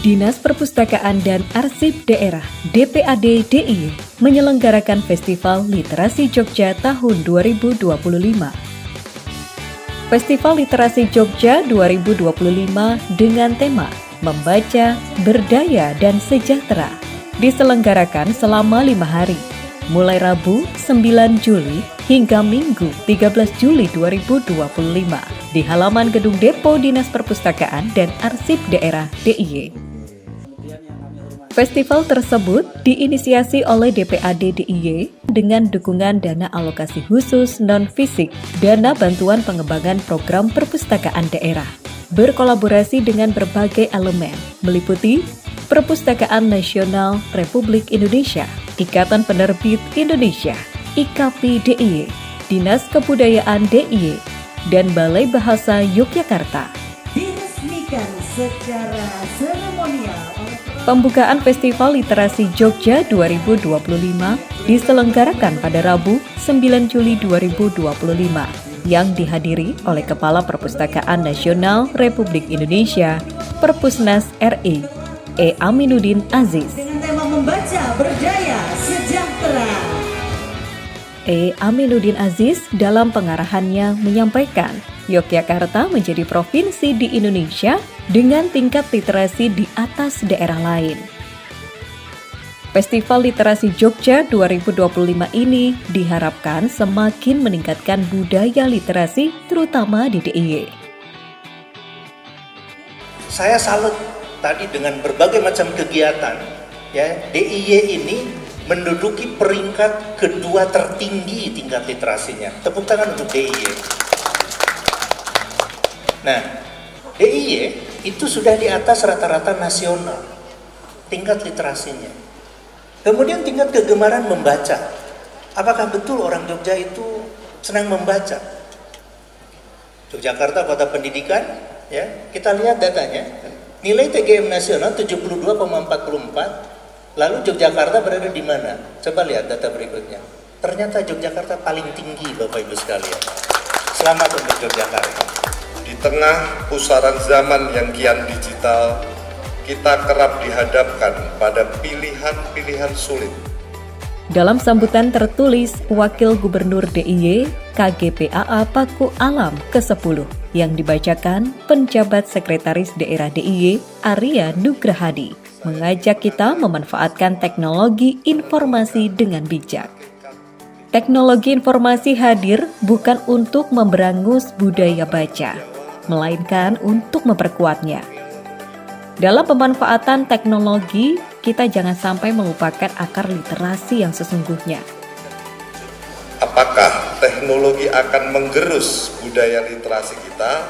Dinas Perpustakaan dan Arsip Daerah (DPAD DIY) menyelenggarakan Festival Literasi Jogja tahun 2025. Festival Literasi Jogja 2025 dengan tema Membaca, Berdaya, dan Sejahtera diselenggarakan selama 5 hari, mulai Rabu 9 Juli hingga Minggu 13 Juli 2025 di halaman Gedung Depo Dinas Perpustakaan dan Arsip Daerah DIY. Festival tersebut diinisiasi oleh DPAD DIY dengan dukungan dana alokasi khusus non-fisik, dana bantuan pengembangan program perpustakaan daerah, berkolaborasi dengan berbagai elemen, meliputi Perpustakaan Nasional Republik Indonesia, Ikatan Penerbit Indonesia, IKAPI DIY, Dinas Kebudayaan DIY, dan Balai Bahasa Yogyakarta. Diresmikan secara seremonial. Pembukaan Festival Literasi Jogja 2025 diselenggarakan pada Rabu 9 Juli 2025 yang dihadiri oleh Kepala Perpustakaan Nasional Republik Indonesia, Perpusnas RI, E. Aminuddin Aziz. Dengan tema Membaca, Berdaya, Sejahtera. E. Aminuddin Aziz dalam pengarahannya menyampaikan, Yogyakarta menjadi provinsi di Indonesia dengan tingkat literasi di atas daerah lain. Festival Literasi Jogja 2025 ini diharapkan semakin meningkatkan budaya literasi terutama di DIY. Saya salut tadi dengan berbagai macam kegiatan, ya, DIY ini menduduki peringkat kedua tertinggi tingkat literasinya. Tepuk tangan untuk DIY. Nah, DIY itu sudah di atas rata-rata nasional tingkat literasinya. Kemudian tingkat kegemaran membaca. Apakah betul orang Jogja itu senang membaca? Yogyakarta kota pendidikan, ya, kita lihat datanya. Nilai TGM nasional 72,44. Lalu Yogyakarta berada di mana? Coba lihat data berikutnya. Ternyata Yogyakarta paling tinggi, Bapak Ibu sekalian. Selamat untuk Yogyakarta. Di tengah pusaran zaman yang kian digital, kita kerap dihadapkan pada pilihan-pilihan sulit. Dalam sambutan tertulis Wakil Gubernur DIY KGPAA Paku Alam ke-10 yang dibacakan penjabat Sekretaris Daerah DIY Arya Nugrahadi, mengajak kita memanfaatkan teknologi informasi dengan bijak. Teknologi informasi hadir bukan untuk memberangus budaya baca, melainkan untuk memperkuatnya. Dalam pemanfaatan teknologi, kita jangan sampai melupakan akar literasi yang sesungguhnya. Apakah teknologi akan menggerus budaya literasi kita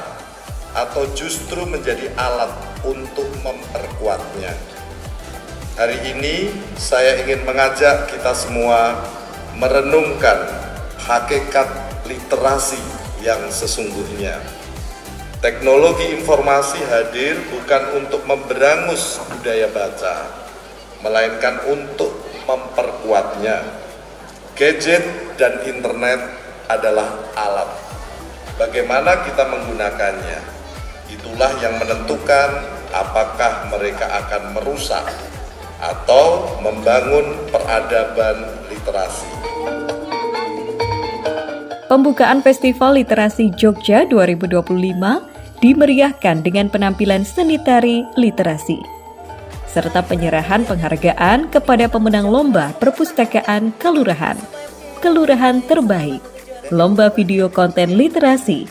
atau justru menjadi alat untuk memperkuatnya? Hari ini saya ingin mengajak kita semua merenungkan hakikat literasi yang sesungguhnya. Teknologi informasi hadir bukan untuk memberangus budaya baca, melainkan untuk memperkuatnya. Gadget dan internet adalah alat. Bagaimana kita menggunakannya, itulah yang menentukan apakah mereka akan merusak atau membangun peradaban literasi. Pembukaan Festival Literasi Jogja 2025 dimeriahkan dengan penampilan seni tari literasi, serta penyerahan penghargaan kepada pemenang Lomba Perpustakaan Kelurahan, Kelurahan Terbaik, Lomba Video Konten Literasi,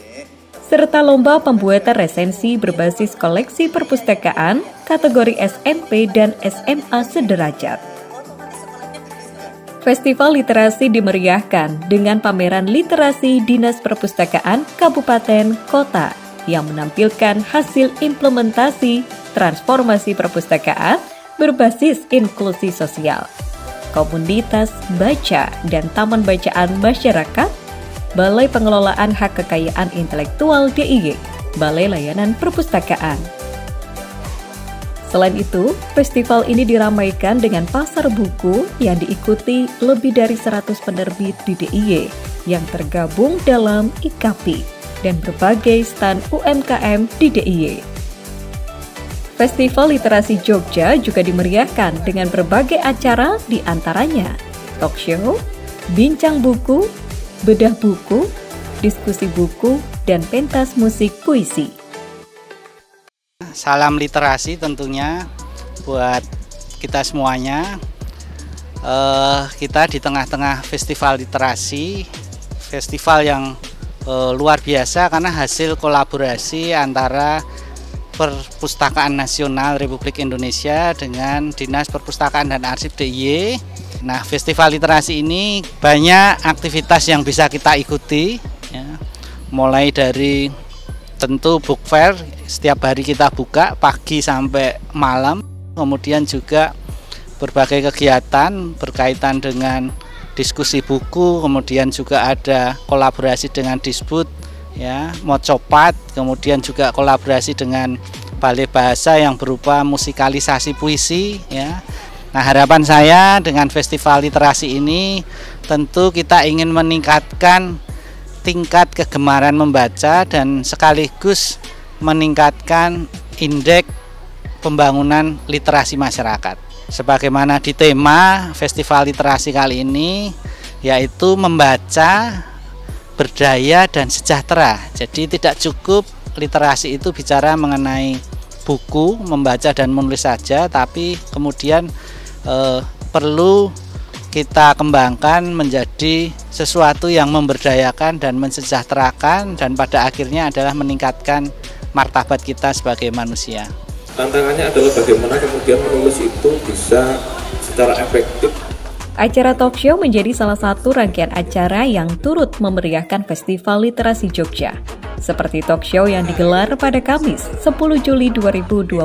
serta Lomba Pembuatan Resensi berbasis koleksi perpustakaan kategori SMP dan SMA sederajat. Festival Literasi dimeriahkan dengan pameran literasi Dinas Perpustakaan Kabupaten Kota yang menampilkan hasil implementasi transformasi perpustakaan berbasis inklusi sosial, komunitas baca dan taman bacaan masyarakat, Balai Pengelolaan Hak Kekayaan Intelektual DIY, Balai Layanan Perpustakaan. Selain itu, festival ini diramaikan dengan pasar buku yang diikuti lebih dari 100 penerbit di DIY yang tergabung dalam IKAPI dan berbagai stand UMKM di DIY. Festival Literasi Jogja juga dimeriahkan dengan berbagai acara di antaranya talk show, bincang buku, bedah buku, diskusi buku, dan pentas musik puisi. Salam literasi tentunya buat kita semuanya. Kita di tengah-tengah festival literasi, festival yang luar biasa karena hasil kolaborasi antara Perpustakaan Nasional Republik Indonesia dengan Dinas Perpustakaan dan Arsip DIY. Nah, festival literasi ini banyak aktivitas yang bisa kita ikuti, ya. Mulai dari tentu book fair, setiap hari kita buka pagi sampai malam. Kemudian juga berbagai kegiatan berkaitan dengan diskusi buku, kemudian juga ada kolaborasi dengan Disbud, ya, Mocopat, kemudian juga kolaborasi dengan Balai Bahasa yang berupa musikalisasi puisi, ya. Nah, harapan saya dengan festival literasi ini tentu kita ingin meningkatkan tingkat kegemaran membaca dan sekaligus meningkatkan indeks pembangunan literasi masyarakat. Sebagaimana di tema festival literasi kali ini, yaitu membaca, berdaya, dan sejahtera. Jadi tidak cukup literasi itu bicara mengenai buku, membaca dan menulis saja, tapi kemudian perlu kita kembangkan menjadi sesuatu yang memberdayakan dan mensejahterakan, dan pada akhirnya adalah meningkatkan martabat kita sebagai manusia. Tantangannya adalah bagaimana kemudian menulis itu bisa secara efektif. Acara talk show menjadi salah satu rangkaian acara yang turut memeriahkan Festival Literasi Jogja. Seperti talk show yang digelar pada Kamis 10 Juli 2025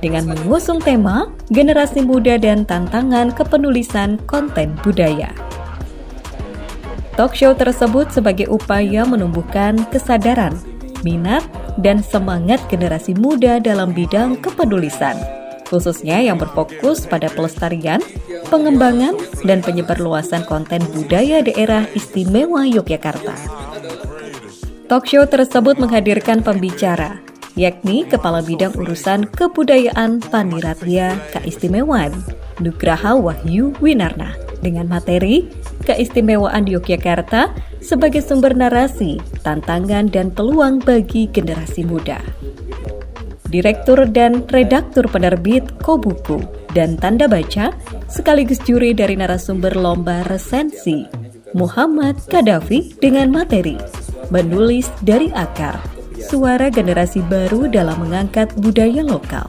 dengan mengusung tema Generasi Muda dan Tantangan Kepenulisan Konten Budaya. Talk show tersebut sebagai upaya menumbuhkan kesadaran, minat, dan semangat generasi muda dalam bidang kepenulisan, khususnya yang berfokus pada pelestarian, pengembangan, dan penyebarluasan konten budaya daerah istimewa Yogyakarta. Talk show tersebut menghadirkan pembicara, yakni Kepala Bidang Urusan Kebudayaan Paniratya Keistimewaan, Nugraha Wahyu Winarna, dengan materi Keistimewaan Yogyakarta sebagai sumber narasi, tantangan, dan peluang bagi generasi muda. Direktur dan redaktur penerbit Kobuku dan Tanda Baca, sekaligus juri dari narasumber lomba resensi, Muhammad Kadafi, dengan materi Menulis dari Akar, Suara Generasi Baru dalam Mengangkat Budaya Lokal.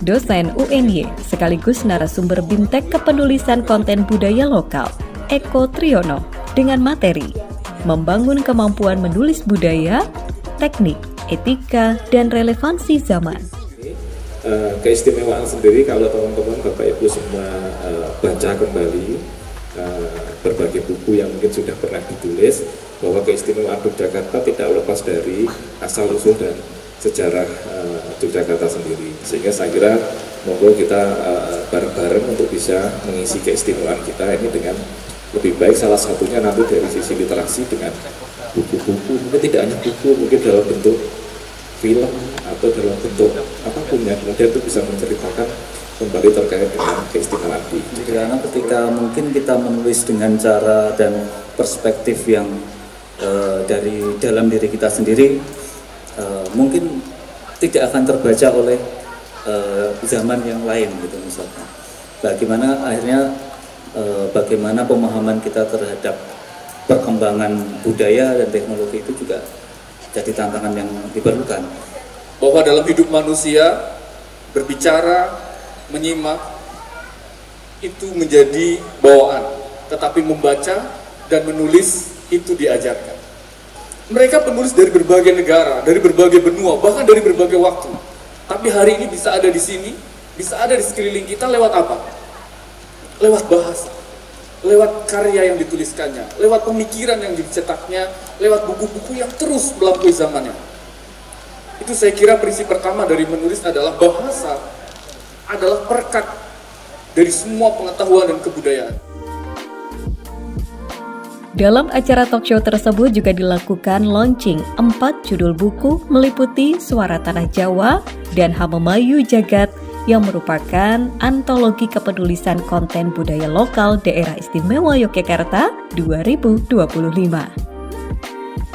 Dosen UNY sekaligus narasumber Bimtek Kepenulisan Konten Budaya Lokal, Eko Triyono, dengan materi Membangun Kemampuan Menulis Budaya, Teknik, Etika, dan Relevansi Zaman. Keistimewaan sendiri, kalau teman-teman Bapak Ibu semua baca kembali berbagai buku yang mungkin sudah pernah ditulis, bahwa keistimewaan Yogyakarta tidak lepas dari asal-usul dan sejarah Yogyakarta sendiri. Sehingga saya kira monggo kita bareng-bareng untuk bisa mengisi keistimewaan kita ini dengan lebih baik. Salah satunya nanti dari sisi literasi dengan buku-buku, mungkin tidak hanya buku, mungkin dalam bentuk film atau dalam bentuk apapun ya, kemudian itu bisa menceritakan kembali terkait dengan keistimewaan di karena ketika mungkin kita menulis dengan cara dan perspektif yang dari dalam diri kita sendiri, mungkin tidak akan terbaca oleh zaman yang lain gitu misalkan. Bagaimana pemahaman kita terhadap perkembangan budaya dan teknologi itu juga jadi tantangan yang diperlukan. Bahwa dalam hidup manusia, berbicara, menyimak, itu menjadi bawaan. Tetapi membaca dan menulis itu diajarkan. Mereka penulis dari berbagai negara, dari berbagai benua, bahkan dari berbagai waktu. Tapi hari ini bisa ada di sini, bisa ada di sekeliling kita lewat apa? Lewat bahasa. lewat karya yang dituliskannya, lewat pemikiran yang dicetaknya, lewat buku-buku yang terus melampaui zamannya. Itu saya kira prinsip pertama dari menulis adalah bahasa adalah perekat dari semua pengetahuan dan kebudayaan. Dalam acara talk show tersebut juga dilakukan launching 4 judul buku meliputi Suara Tanah Jawa dan Hamemayu Jagat yang merupakan antologi kepenulisan konten budaya lokal Daerah Istimewa Yogyakarta 2025.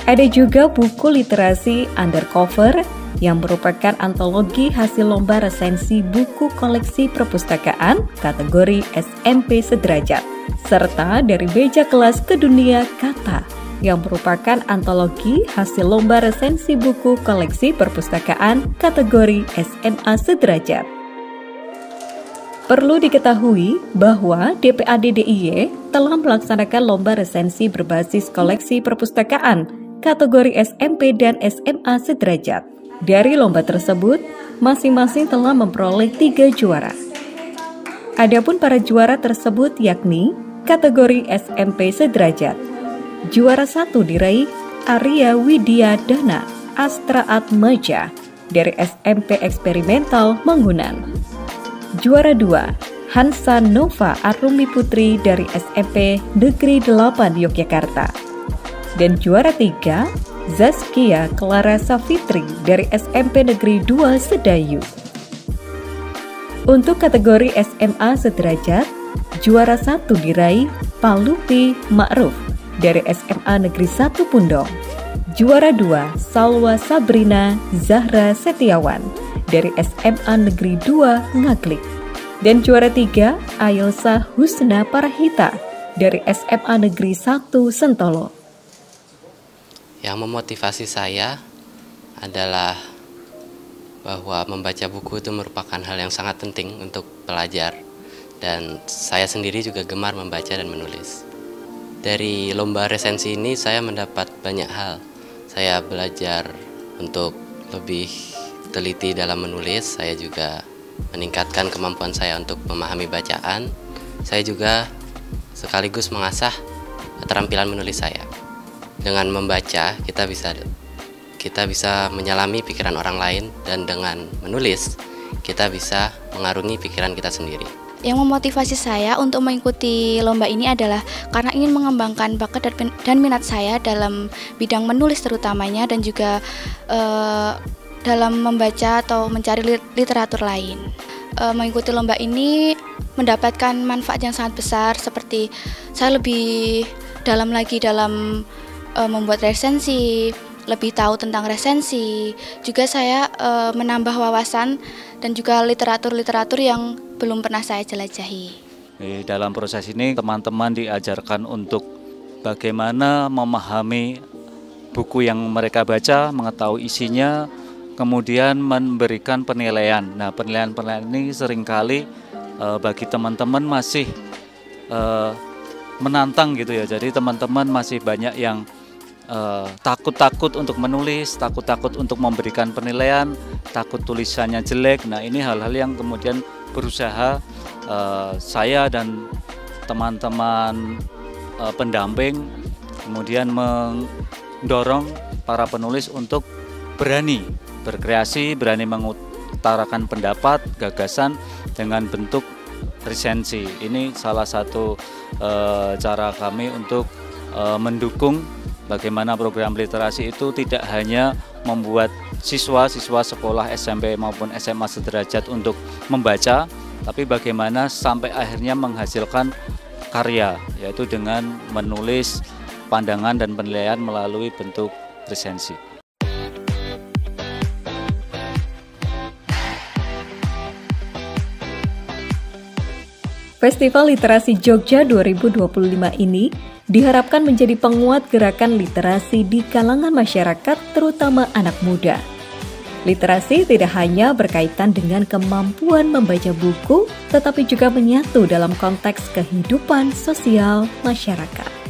Ada juga buku literasi Undercover yang merupakan antologi hasil lomba resensi buku koleksi perpustakaan kategori SMP sederajat, serta dari Beja Kelas Kedunia Kata yang merupakan antologi hasil lomba resensi buku koleksi perpustakaan kategori SMA sederajat. Perlu diketahui bahwa DPAD DIY telah melaksanakan lomba resensi berbasis koleksi perpustakaan kategori SMP dan SMA sederajat. Dari lomba tersebut, masing-masing telah memperoleh 3 juara. Adapun para juara tersebut yakni kategori SMP sederajat. Juara 1 diraih Arya Widya Dana Astra Atmaja dari SMP Eksperimental Mangunan. Juara 2, Hansa Nova Arumi Putri dari SMP Negeri 8 Yogyakarta. Dan juara 3, Zaskia Clara Safitri dari SMP Negeri 2 Sedayu. Untuk kategori SMA sederajat, juara 1 diraih Palupi Ma'ruf dari SMA Negeri 1 Pundong. Juara 2, Salwa Sabrina Zahra Setiawan dari SMA Negeri 2 Ngaglik. Dan juara 3, Ayelsa Husna Parahita dari SMA Negeri 1 Sentolo. Yang memotivasi saya adalah bahwa membaca buku itu merupakan hal yang sangat penting untuk pelajar, dan saya sendiri juga gemar membaca dan menulis. Dari lomba resensi ini saya mendapat banyak hal. Saya belajar untuk lebih teliti dalam menulis, saya juga meningkatkan kemampuan saya untuk memahami bacaan. Saya juga sekaligus mengasah keterampilan menulis saya. Dengan membaca, kita bisa menyelami pikiran orang lain, dan dengan menulis, kita bisa mengarungi pikiran kita sendiri. Yang memotivasi saya untuk mengikuti lomba ini adalah karena ingin mengembangkan bakat dan minat saya dalam bidang menulis terutamanya, dan juga dalam membaca atau mencari literatur lain. Mengikuti lomba ini mendapatkan manfaat yang sangat besar, seperti saya lebih dalam lagi dalam membuat resensi, lebih tahu tentang resensi. Juga saya menambah wawasan dan juga literatur-literatur yang belum pernah saya jelajahi. Dalam proses ini teman-teman diajarkan untuk bagaimana memahami buku yang mereka baca, mengetahui isinya, kemudian memberikan penilaian. Nah, penilaian-penilaian ini seringkali bagi teman-teman masih menantang gitu ya. Jadi teman-teman masih banyak yang takut-takut untuk menulis, takut-takut untuk memberikan penilaian, takut tulisannya jelek. Nah, ini hal-hal yang kemudian berusaha saya dan teman-teman pendamping kemudian mendorong para penulis untuk berani berkreasi, berani mengutarakan pendapat, gagasan dengan bentuk resensi. Ini salah satu cara kami untuk mendukung bagaimana program literasi itu tidak hanya membuat siswa-siswa sekolah SMP maupun SMA sederajat untuk membaca, tapi bagaimana sampai akhirnya menghasilkan karya, yaitu dengan menulis pandangan dan penilaian melalui bentuk resensi. Festival Literasi Jogja 2025 ini diharapkan menjadi penguat gerakan literasi di kalangan masyarakat, terutama anak muda. Literasi tidak hanya berkaitan dengan kemampuan membaca buku, tetapi juga menyatu dalam konteks kehidupan sosial masyarakat.